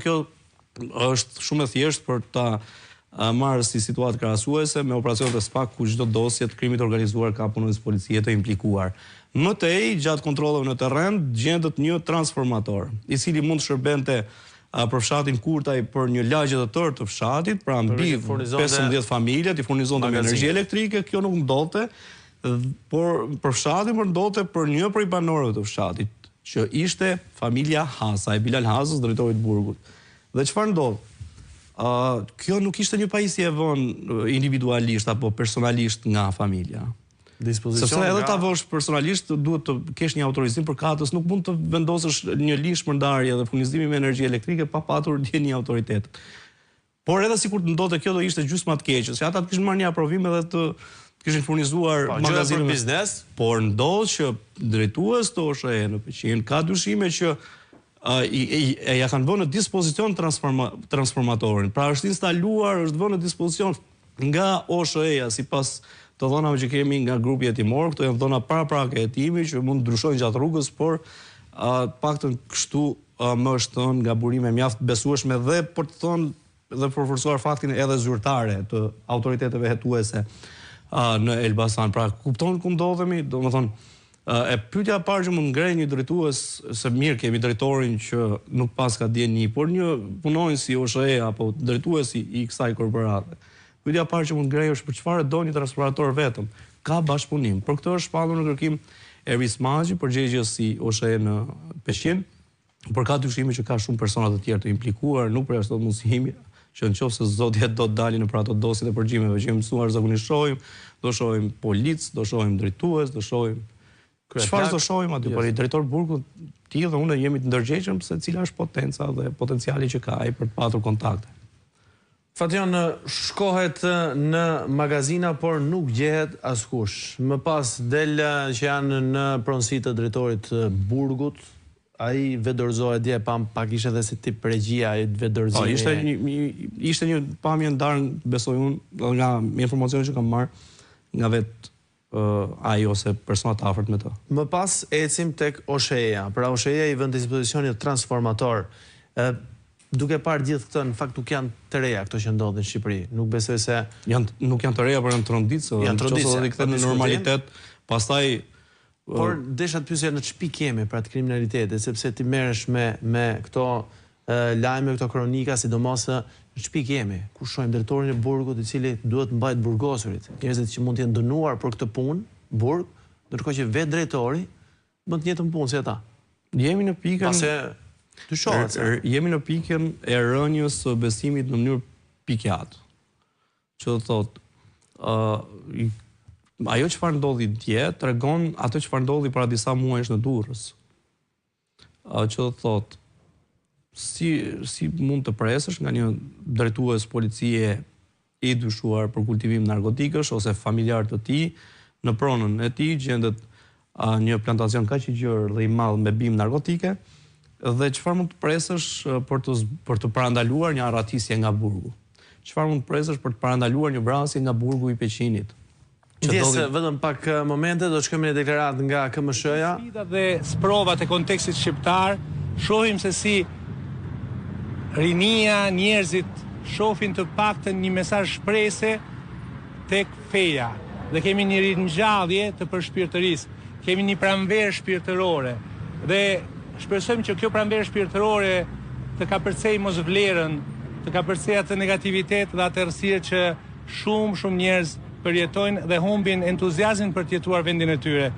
Kjo është shumë e thjeshtë për ta marrë si situatë krahasuese me operacionet e SPAK ku çdo dosje të krimit organizuar ka punonjës policie të implikuar. Më tej, gjatë kontrollave në terren, gjendet një transformator, i cili mund të shërbente për fshatin Kurtaj për një lagje të tërë të fshatit, pra mbi 15 familje, i furnizonte me energji elektrike, kjo nuk ndodhte, por për fshatin për ndodhte për një prej banorëve të fshatit, që ishte familja Hasa, e Bilal Hasës, drejtorit burgut. Dhe çfarë ndodh? Kjo nuk ishte një pajisje e vënë individualisht apo personalisht nga familja. Sepse edhe ta vësh personalisht duhet të kesh një autorizim përkatës, nuk mund të vendosësh një lish për ndarje dhe furnizimi me energji elektrike pa patur ndjenjë autoritet. Por edhe sikur të ndodhte kjo do ishte gjysma të keqe, se ata të kishin marrë një aprovim edhe të kishin furnizuar magazinë për biznes, por ndodh që drejtues të OSHE në Peqin ka dyshime që ja kanë vënë në dispozicion transformatorin. Pra është instaluar, është vënë në dispozicion nga OSHE-ja sipas të dhënave që kemi nga grupi hetimor, këto janë dhëna paraprake hetimi që mund të ndryshojnë gjatë rrugës, por paktën kështu më është thënë nga burime mjaft besueshme dhe për të thënë dhe për forcuar faktin edhe zyrtare të autoriteteve hetuese në Elbasan. Pra kupton ku ndodhemi, domethënë e pyetja e parë që mund ngrej një drejtues se mirë kemi drejtorin që nuk pas ka dieni, por një punonjës si OSHE apo drejtuesi i kësaj korporate. Pyetja e parë që mund ngrej është për çfarë do një transformator vetëm? Ka bashkëpunim. Për këtë është shpallur në kërkim Eris Magji, përgjegjës si OSHE në Peqin, por ka dyshime që ka shumë persona të tjerë të implikuar, nuk përjashtohet mundësimi që nëse zotjet do të dalin në për ato dosjet e përgjimeve që jemi mësuar zakonisht shohim, do shohim policë, do shohim drejtues, do shohim çfarë do shohim aty, por i drejtor burgut ti dhe unë jemi të ndërgjegjshëm se cila është potenca dhe potenciali që ka ai për të patur kontakte. Fation shkohet në magazina, por nuk gjehet askush. Më pas del që janë në pronësi të drejtorit burgut, ai vedorzohet dje pak ishte edhe si tip regjia ai vedorzoi. Ishte një pamje ndarë, besoj unë, nga informacionet që kam marrë nga vetë ai ose personat afërt me të. Më pas ecim tek OSHE-ja. Pra OSHE-ja i vën në dispozicion një transformator. Duke parë gjithë këtë, në fakt nuk janë të reja këto që ndodhin në Shqipëri. Nuk besoj se nuk janë të reja, por janë tronditse. Janë tronditse. Nëse kthehet në normalitet, pastaj por desha të pyesja në ç'pi kemi pra të kriminalitetit, sepse ti merresh me këto lajme, këto kronika, sidomos në ç'pi kemi. Ku shohim drejtorin e burgut i cili duhet mbajt burgosurit. Njerëzit që mund të jenë dënuar për këtë punë, burg, ndërkohë që vetë drejtori bën të njëjtën punë si ata. Jemi në pikën jemi në pikën e rënjës së besimit në mënyrë pikjat. Që do thotë, ajo çfarë ndodhi dje tregon atë çfarë ndodhi para disa muajsh në Durrës. Që do thotë, si mund të presësh nga një drejtues policie i dyshuar për kultivim narkotikësh ose familjar të tij, në pronën e tij gjendet një plantacion kaq i gjerë dhe i madh me bimë narkotike, dhe çfarë mund të presësh për të parandaluar një arratisje nga burgu? Çfarë mund të presësh për të parandaluar një vrasje nga burgu i Peqinit? Ndjesë vetëm pak momente, do të shkojmë në deklaratë nga KMSH-ja. Dhe sprovat e kontekstit shqiptar, shohim se si rinia, njerëzit shohin të paktën një mesazh shprehëse tek feja. Dhe kemi një ringjallje të përshpirtërisë, kemi një pranverë shpirtërore. Dhe shpresojmë që kjo pranverë shpirtërore të kapërcej mos vlerën, të kapërcej atë negativitet dhe atë errësirë që shumë njerëz përjetojnë dhe humbin entuziazmin për të jetuar vendin e tyre.